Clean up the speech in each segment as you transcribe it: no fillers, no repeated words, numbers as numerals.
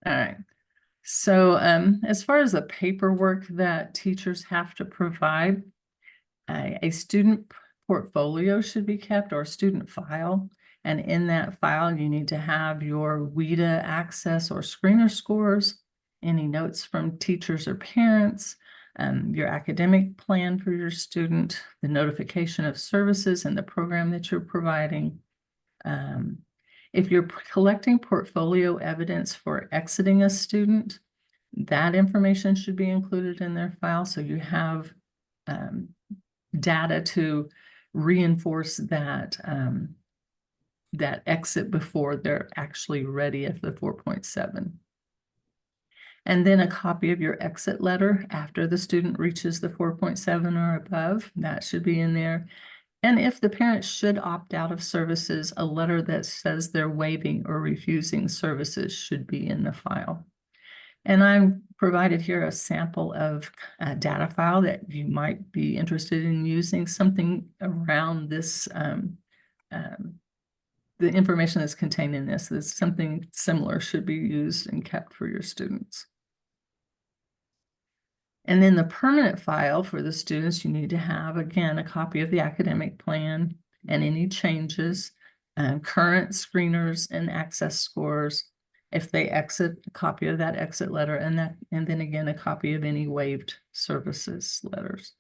All right. So as far as the paperwork that teachers have to provide, a student portfolio should be kept, or a student file. And in that file, you need to have your WIDA access or screener scores, any notes from teachers or parents, your academic plan for your student, the notification of services and the program that you're providing. If you're collecting portfolio evidence for exiting a student, that information should be included in their file, so you have data to reinforce that that exit before they're actually ready at the 4.7. And then a copy of your exit letter after the student reaches the 4.7 or above, that should be in there. And if the parent should opt out of services, a letter that says they're waiving or refusing services should be in the file. And I've provided here a sample of a data file that you might be interested in using, something around this, the information that's contained in this. That's something similar should be used and kept for your students. And then the permanent file for the students, you need to have, again, a copy of the academic plan and any changes, current screeners and access scores. If they exit, a copy of that exit letter, and then again, a copy of any waived services letters.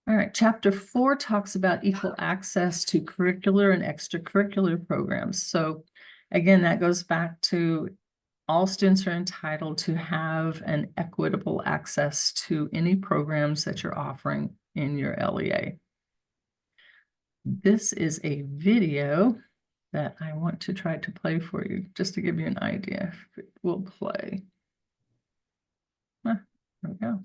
All right, chapter 4 talks about equal access to curricular and extracurricular programs. So again, that goes back to all students are entitled to have an equitable access to any programs that you're offering in your LEA. This is a video that I want to try to play for you, just to give you an idea if it will play. There we go.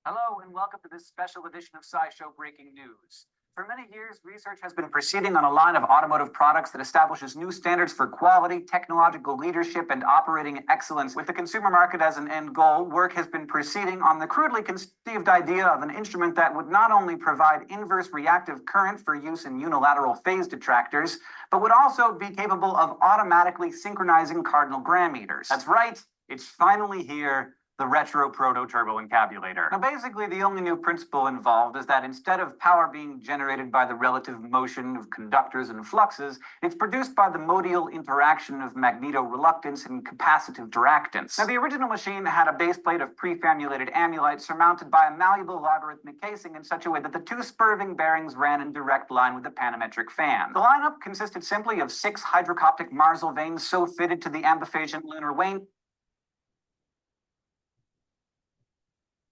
Hello and welcome to this special edition of SciShow Breaking News. For many years, research has been proceeding on a line of automotive products that establishes new standards for quality, technological leadership, and operating excellence. With the consumer market as an end goal, work has been proceeding on the crudely conceived idea of an instrument that would not only provide inverse reactive current for use in unilateral phase detractors, but would also be capable of automatically synchronizing cardinal gram meters. That's right, it's finally here. The retro proto-turbo encabulator. Now, basically, the only new principle involved is that instead of power being generated by the relative motion of conductors and fluxes, it's produced by the modial interaction of magneto-reluctance and capacitive diractance. Now, the original machine had a base plate of pre-famulated amulite surmounted by a malleable logarithmic casing in such a way that the two spurving bearings ran in direct line with the panometric fan. The lineup consisted simply of 6 hydrocoptic Marsal vanes so fitted to the ambiphasant lunar wane.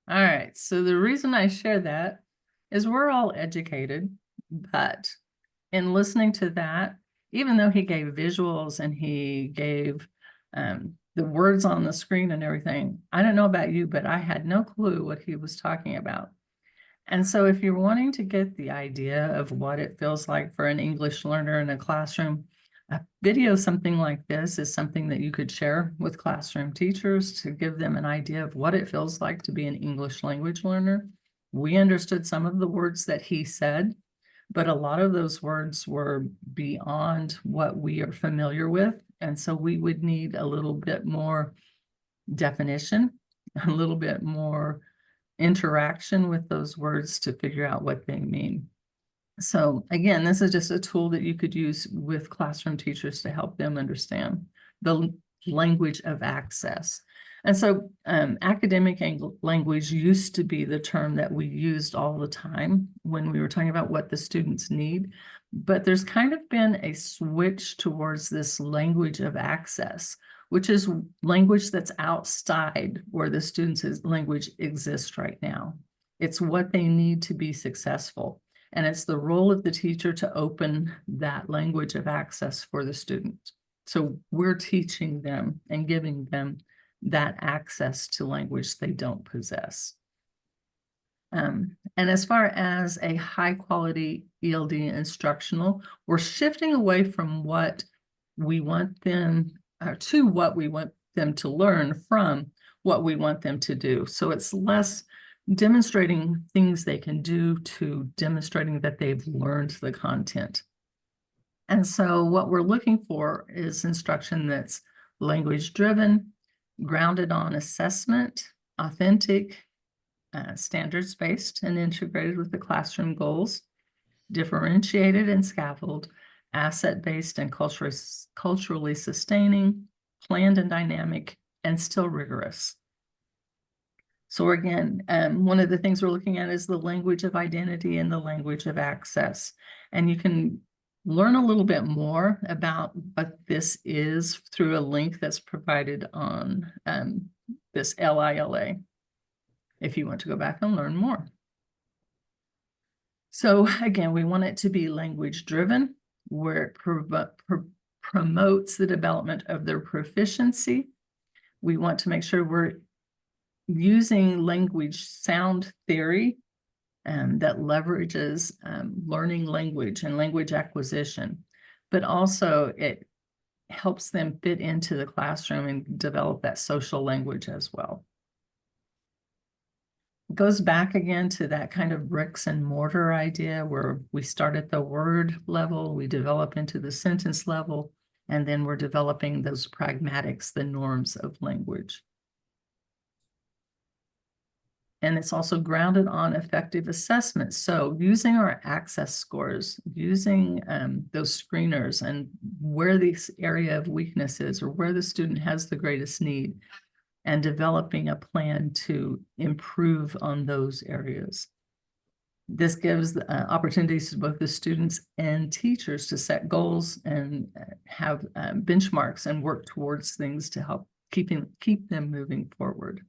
All right, so the reason I share that is we're all educated, but in listening to that, even though he gave visuals and he gave the words on the screen and everything, I don't know about you, but I had no clue what he was talking about. And so if you're wanting to get the idea of what it feels like for an English learner in a classroom, a video something like this is something that you could share with classroom teachers to give them an idea of what it feels like to be an English language learner. We understood some of the words that he said, but a lot of those words were beyond what we are familiar with. And so we would need a little bit more definition, a little bit more interaction with those words to figure out what they mean. So again, this is just a tool that you could use with classroom teachers to help them understand the language of access. And so academic language used to be the term that we used all the time when we were talking about what the students need, but there's kind of been a switch towards this language of access, which is language that's outside where the students' language exists right now. It's what they need to be successful. And it's the role of the teacher to open that language of access for the student. So we're teaching them and giving them that access to language they don't possess. And as far as a high quality ELD instructional, we're shifting away from what we want them to what we want them to learn from what we want them to do. So it's less demonstrating things they can do to demonstrating that they've learned the content. And so what we're looking for is instruction that's language driven, grounded on assessment, authentic, standards based and integrated with the classroom goals, differentiated and scaffold, asset based and culturally sustaining, planned and dynamic, and still rigorous. So again, one of the things we're looking at is the language of identity and the language of access. And you can learn a little bit more about what this is through a link that's provided on this LILA, if you want to go back and learn more. So again, we want it to be language driven, where it promotes the development of their proficiency. We want to make sure we're using language sound theory that leverages learning language and language acquisition, but also it helps them fit into the classroom and develop that social language as well. It goes back again to that kind of bricks and mortar idea where we start at the word level, we develop into the sentence level, and then we're developing those pragmatics, the norms of language. And it's also grounded on effective assessment. So using our access scores, using those screeners and where this area of weakness is or where the student has the greatest need, and developing a plan to improve on those areas. This gives opportunities to both the students and teachers to set goals and have benchmarks and work towards things to help keep them moving forward.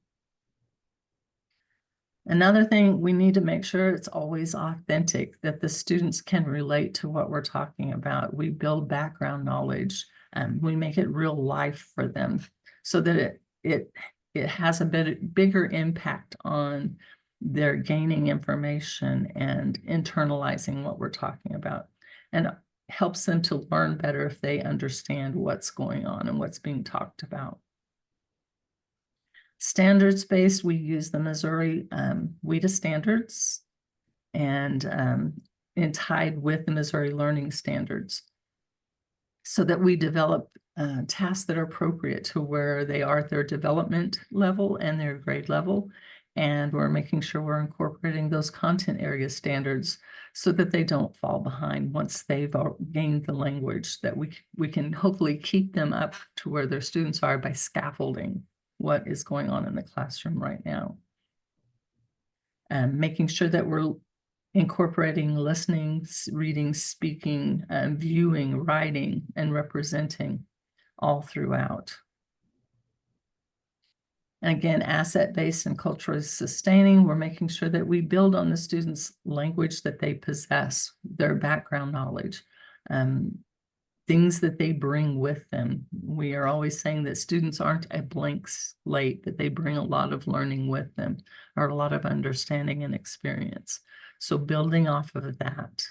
Another thing, we need to make sure it's always authentic, that the students can relate to what we're talking about. We build background knowledge and we make it real life for them so that it has a bigger impact on their gaining information and internalizing what we're talking about, and helps them to learn better if they understand what's going on and what's being talked about. Standards-based, we use the Missouri WIDA standards and tied with the Missouri Learning Standards so that we develop tasks that are appropriate to where they are at their development level and their grade level. And we're making sure we're incorporating those content area standards so that they don't fall behind once they've gained the language, that we can hopefully keep them up to where their students are by scaffolding what is going on in the classroom right now. And making sure that we're incorporating listening, reading, speaking, viewing, writing, and representing all throughout. And again, asset-based and culturally sustaining, we're making sure that we build on the students' language that they possess, their background knowledge, things that they bring with them. We are always saying that students aren't a blank slate, that they bring a lot of learning with them, or a lot of understanding and experience. So building off of that.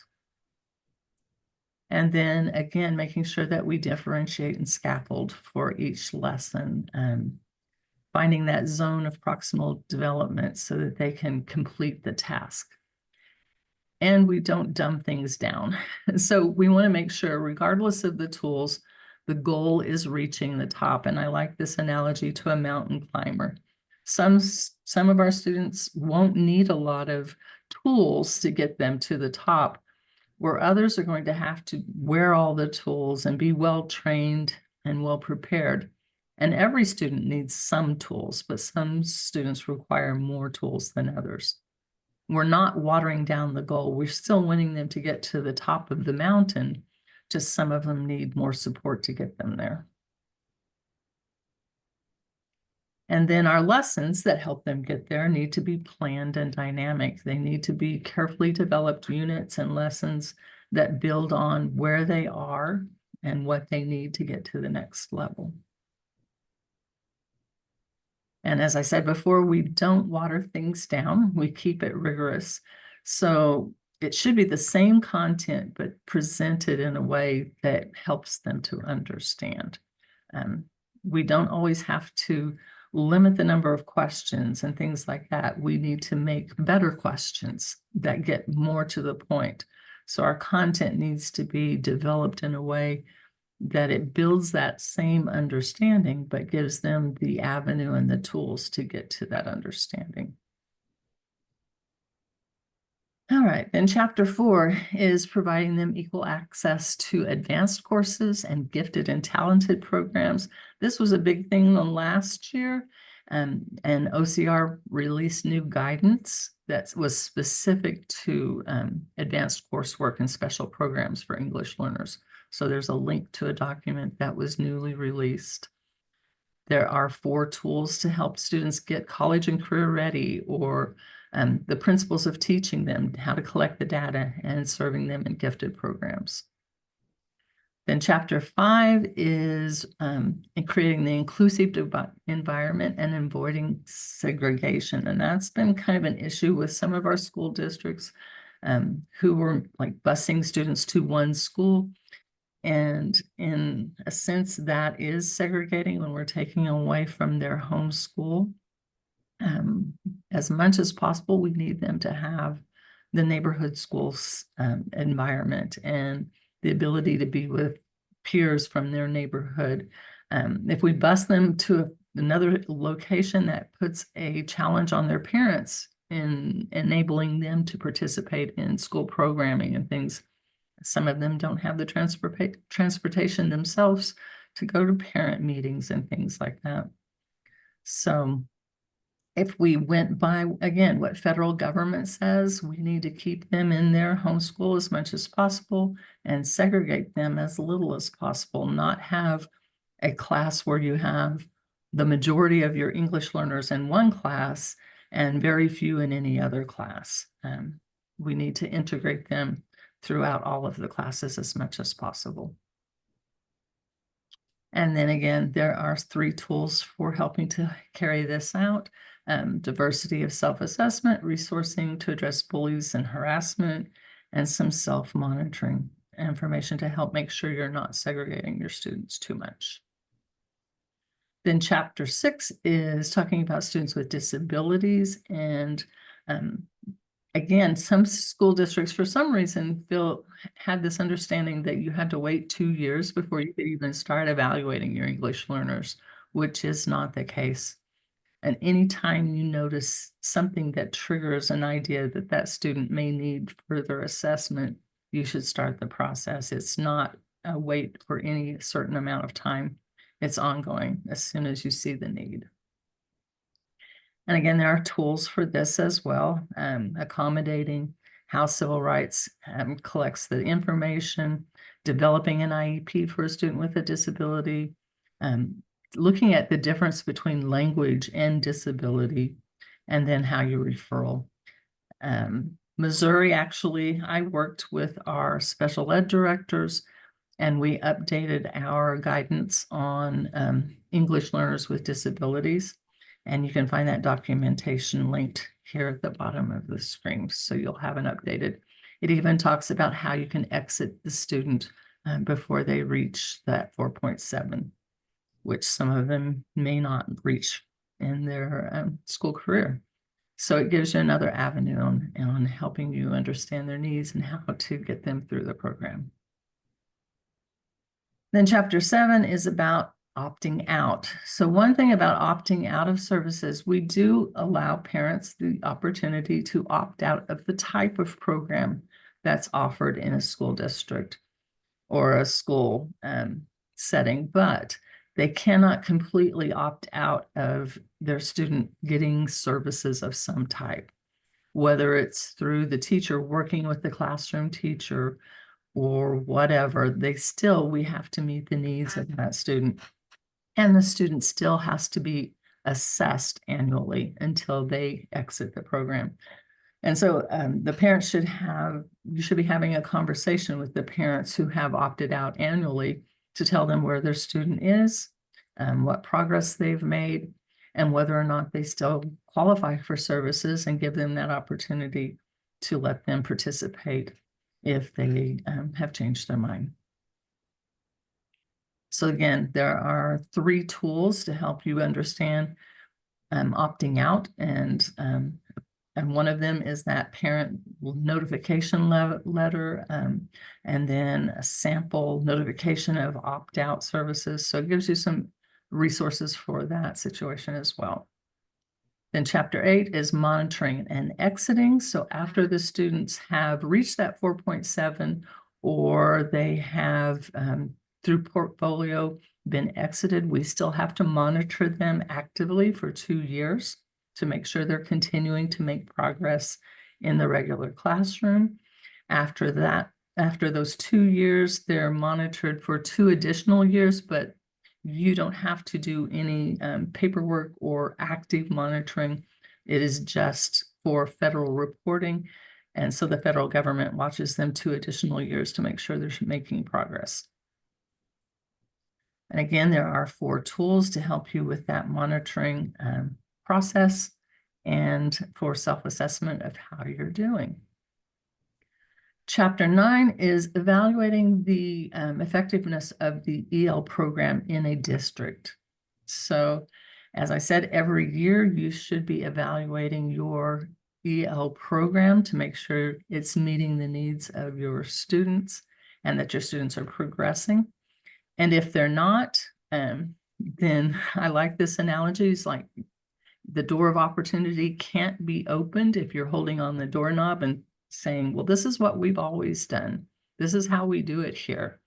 And then again, making sure that we differentiate and scaffold for each lesson, finding that zone of proximal development so that they can complete the task. And we don't dumb things down. So we want to make sure, regardless of the tools, the goal is reaching the top. And I like this analogy to a mountain climber. Some of our students won't need a lot of tools to get them to the top, where others are going to have to wear all the tools and be well trained and well prepared. And every student needs some tools, but some students require more tools than others. We're not watering down the goal. We're still wanting them to get to the top of the mountain. Just some of them need more support to get them there. And then our lessons that help them get there need to be planned and dynamic. They need to be carefully developed units and lessons that build on where they are and what they need to get to the next level. And as I said before, we don't water things down. We keep it rigorous. So it should be the same content, but presented in a way that helps them to understand. We don't always have to limit the number of questions and things like that. We need to make better questions that get more to the point So our content needs to be developed in a way that it builds that same understanding, but gives them the avenue and the tools to get to that understanding. All right, then chapter 4 is providing them equal access to advanced courses and gifted and talented programs. This was a big thing last year, and OCR released new guidance that was specific to advanced coursework and special programs for English learners. So there's a link to a document that was newly released. There are 4 tools to help students get college and career ready, or the principles of teaching them how to collect the data and serving them in gifted programs. Then chapter 5 is in creating the inclusive environment and avoiding segregation. And that's been kind of an issue with some of our school districts who were like busing students to one school. And in a sense, that is segregating when we're taking away from their home school. As much as possible, we need them to have the neighborhood schools environment and the ability to be with peers from their neighborhood. If we bus them to another location, that puts a challenge on their parents in enabling them to participate in school programming and things. Some of them don't have the transportation themselves to go to parent meetings and things like that. So if we went by, again, what federal government says, we need to keep them in their homeschool as much as possible and segregate them as little as possible, not have a class where you have the majority of your English learners in one class and very few in any other class. We need to integrate them throughout all of the classes as much as possible. And then again, there are 3 tools for helping to carry this out. Diversity of self-assessment, resourcing to address bullies and harassment, and some self-monitoring information to help make sure you're not segregating your students too much. Then chapter 6 is talking about students with disabilities. And again, some school districts, for some reason, had this understanding that you had to wait 2 years before you could even start evaluating your English learners, which is not the case. And anytime you notice something that triggers an idea that that student may need further assessment, you should start the process. It's not a wait for any certain amount of time. It's ongoing as soon as you see the need. And again, there are tools for this as well, accommodating how civil rights collects the information, developing an IEP for a student with a disability, looking at the difference between language and disability, and then how you referral. Missouri, actually, I worked with our special ed directors, and we updated our guidance on English learners with disabilities. And you can find that documentation linked here at the bottom of the screen, so you'll have an updated. It even talks about how you can exit the student before they reach that 4.7, which some of them may not reach in their school career. So it gives you another avenue on helping you understand their needs and how to get them through the program. Then chapter 7 is about opting out. So one thing about opting out of services, we do allow parents the opportunity to opt out of the type of program that's offered in a school district or a school setting, but they cannot completely opt out of their student getting services of some type, whether it's through the teacher working with the classroom teacher or whatever. We have to meet the needs of that student. And the student still has to be assessed annually until they exit the program. And so the parents you should be having a conversation with the parents who have opted out annually to tell them where their student is, what progress they've made, and whether or not they still qualify for services, and give them that opportunity to let them participate if they have changed their mind. So again, there are 3 tools to help you understand opting out and And one of them is that parent notification letter, and then a sample notification of opt-out services. So it gives you some resources for that situation as well. Then chapter 8 is monitoring and exiting. So after the students have reached that 4.7, or they have through portfolio been exited, we still have to monitor them actively for 2 years to make sure they're continuing to make progress in the regular classroom. After that, after those 2 years, they're monitored for 2 additional years, but you don't have to do any paperwork or active monitoring. It is just for federal reporting. And so the federal government watches them 2 additional years to make sure they're making progress. And again, there are 4 tools to help you with that monitoring process and for self-assessment of how you're doing. Chapter 9 is evaluating the effectiveness of the EL program in a district. So, as I said, every year you should be evaluating your EL program to make sure it's meeting the needs of your students and that your students are progressing. And if they're not, then I like this analogy. It's like the door of opportunity can't be opened if you're holding on the doorknob and saying, well, this is what we've always done. This is how we do it here.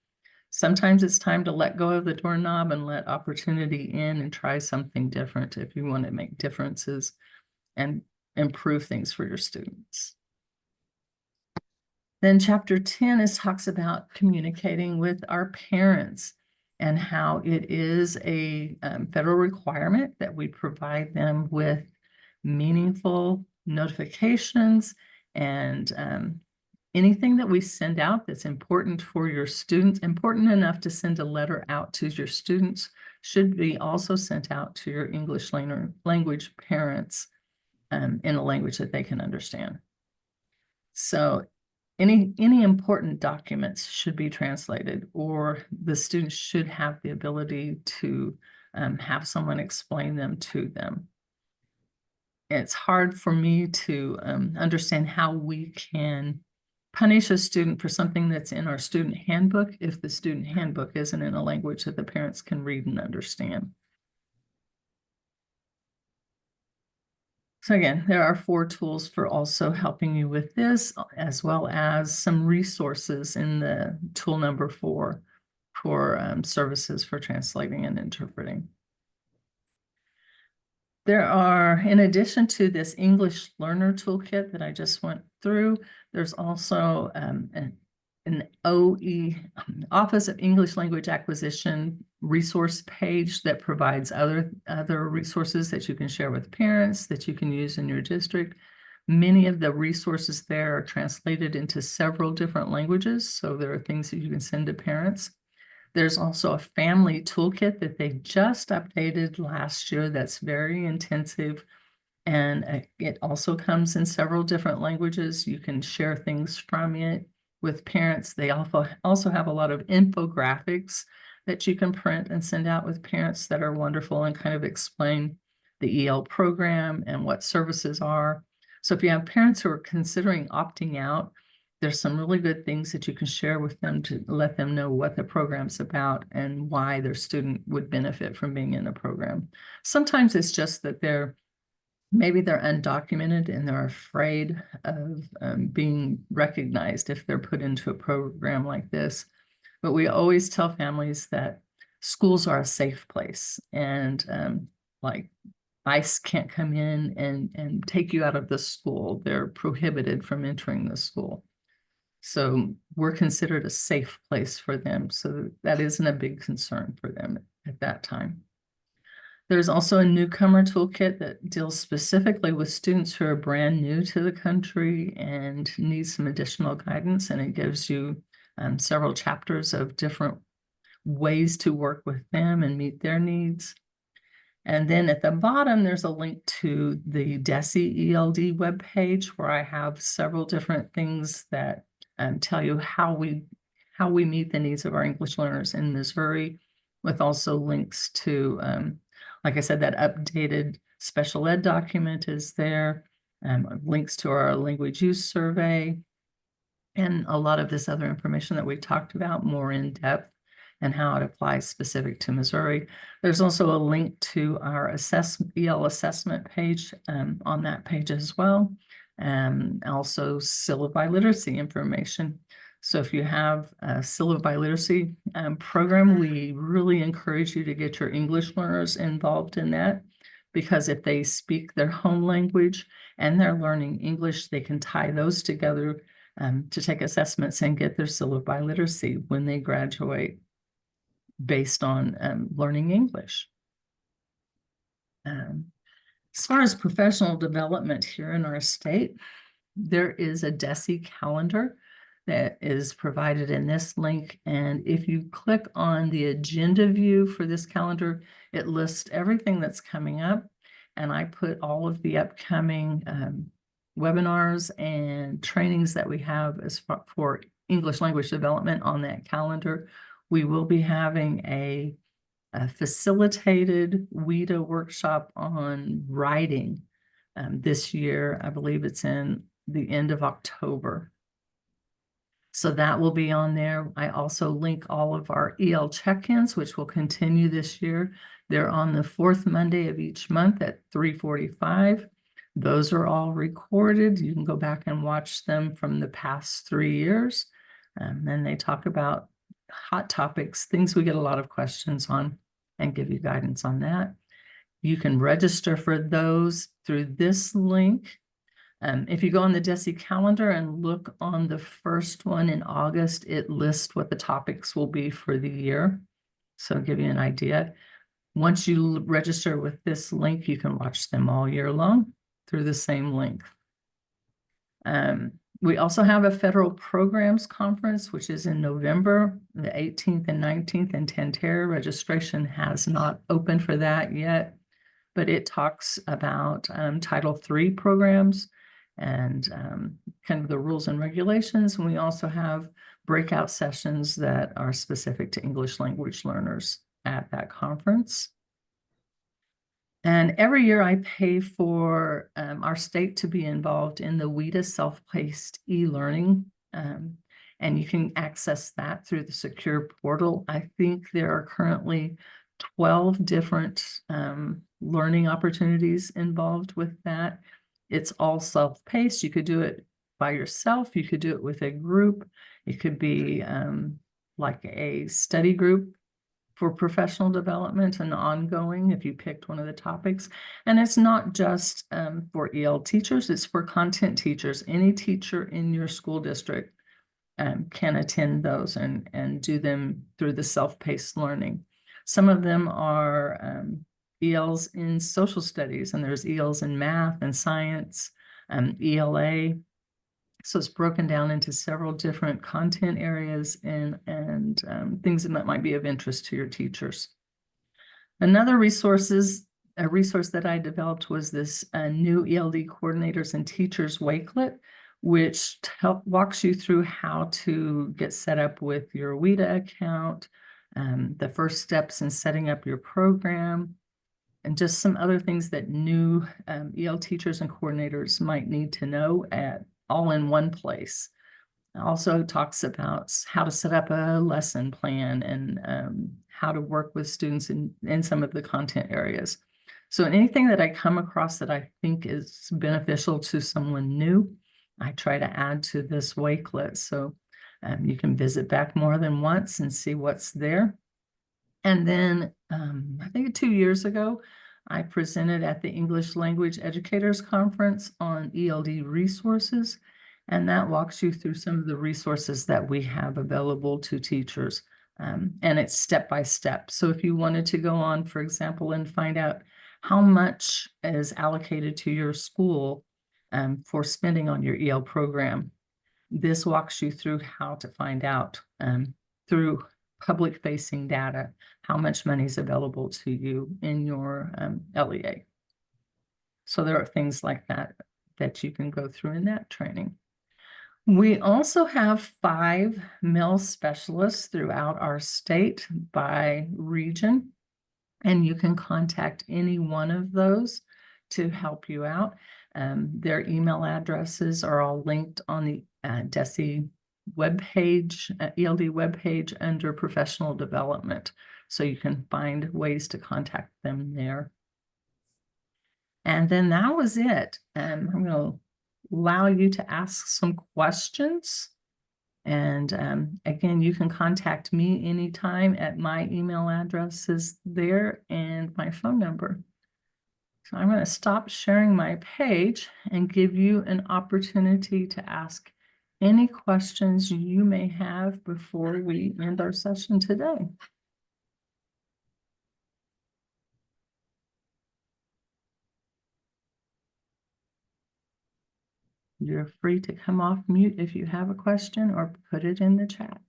Sometimes it's time to let go of the doorknob and let opportunity in and try something different if you want to make differences and improve things for your students. Then chapter 10 talks about communicating with our parents and how it is a federal requirement that we provide them with meaningful notifications and anything that we send out that's important for your students, important enough to send a letter out to your students, should be also sent out to your English language parents in a language that they can understand. So any important documents should be translated, or the students should have the ability to have someone explain them to them. It's hard for me to understand how we can punish a student for something that's in our student handbook if the student handbook isn't in a language that the parents can read and understand. So again, there are 4 tools for also helping you with this, as well as some resources in the tool number 4 for services for translating and interpreting. There are, in addition to this English Learner Toolkit that I just went through, there's also an OE, Office of English Language Acquisition resource page that provides other resources that you can share with parents that you can use in your district. Many of the resources there are translated into several different languages, so there are things that you can send to parents. There's also a family toolkit that they just updated last year that's very intensive, and it also comes in several different languages. You can share things from it with parents. They also have a lot of infographics that you can print and send out with parents that are wonderful and kind of explain the EL program and what services are. So if you have parents who are considering opting out, there's some really good things that you can share with them to let them know what the program's about and why their student would benefit from being in a program. Sometimes it's just that maybe they're undocumented and they're afraid of being recognized if they're put into a program like this. But we always tell families that schools are a safe place, and like ICE can't come in and take you out of the school. They're prohibited from entering the school. So we're considered a safe place for them. So that isn't a big concern for them at that time. There's also a newcomer toolkit that deals specifically with students who are brand new to the country and need some additional guidance. And it gives you several chapters of different ways to work with them and meet their needs. And then at the bottom, there's a link to the DESE ELD webpage where I have several different things that tell you how we meet the needs of our English learners in Missouri, with also links to, like I said, that updated special ed document is there. links to our language use survey, and a lot of this other information that we talked about more in depth and how it applies specific to Missouri. There's also a link to our EL assessment page on that page as well. Also syllabi literacy information. So if you have a syllabi literacy program, we really encourage you to get your English learners involved in that, because if they speak their home language and they're learning English, they can tie those together to take assessments and get their syllabi literacy when they graduate based on learning English. As far as professional development here in our state, there is a DESE calendar that is provided in this link. And if you click on the agenda view for this calendar, it lists everything that's coming up. And I put all of the upcoming webinars and trainings that we have as far for English language development on that calendar. We will be having a facilitated WIDA workshop on writing this year. I believe it's in the end of October. So that will be on there. I also link all of our EL check-ins, which will continue this year. They're on the fourth Monday of each month at 3:45. Those are all recorded. You can go back and watch them from the past 3 years. And they talk about hot topics, things we get a lot of questions on, and give you guidance on that. You can register for those through this link. If you go on the DESE calendar and look on the first one in August, it lists what the topics will be for the year. So I'll give you an idea. Once you register with this link, you can watch them all year long through the same link. We also have a federal programs conference, which is in November, the 18th and 19th in Tantera. Registration has not opened for that yet, but it talks about Title III programs and kind of the rules and regulations. And we also have breakout sessions that are specific to English language learners at that conference. And every year I pay for our state to be involved in the WIDA self-paced e-learning. And you can access that through the secure portal. I think there are currently 12 different learning opportunities involved with that. It's all self-paced. You could do it by yourself. You could do it with a group. It could be like a study group for professional development and ongoing if you picked one of the topics. And it's not just for EL teachers, it's for content teachers. Any teacher in your school district can attend those and do them through the self-paced learning. Some of them are ELs in social studies, and there's ELs in math and science, ELA. So it's broken down into several different content areas and things that might be of interest to your teachers. Another resource that I developed was this new ELD coordinators and teachers wakelet, which walks you through how to get set up with your WIDA account, the first steps in setting up your program, and just some other things that new EL teachers and coordinators might need to know all in one place. It also talks about how to set up a lesson plan and how to work with students in some of the content areas. So anything that I come across that I think is beneficial to someone new, I try to add to this wakelet. So you can visit back more than once and see what's there. And then I think 2 years ago, I presented at the English Language Educators Conference on ELD resources, and that walks you through some of the resources that we have available to teachers, and it's step by step. So if you wanted to go on, for example, and find out how much is allocated to your school for spending on your EL program, this walks you through how to find out through public-facing data, how much money is available to you in your LEA. So there are things like that that you can go through in that training. We also have 5 MEL specialists throughout our state by region, and you can contact any one of those to help you out. Their email addresses are all linked on the DESE webpage, ELD webpage under professional development. So you can find ways to contact them there. And then that was it. I'm going to allow you to ask some questions. And again, you can contact me anytime at my email address is there and my phone number. So I'm going to stop sharing my page and give you an opportunity to ask any questions you may have before we end our session today. You're free to come off mute if you have a question or put it in the chat.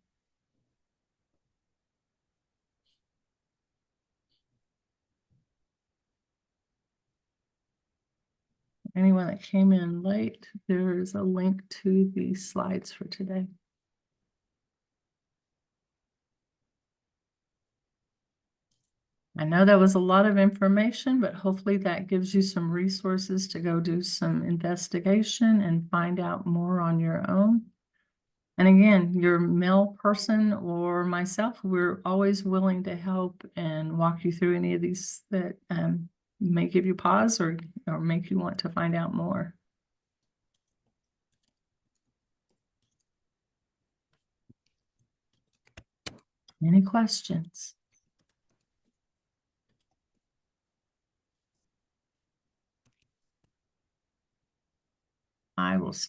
Anyone that came in late, there's a link to the slides for today. I know that was a lot of information, but hopefully that gives you some resources to go do some investigation and find out more on your own. And again, your male person or myself, we're always willing to help and walk you through any of these that may give you pause or make you want to find out more. Any questions?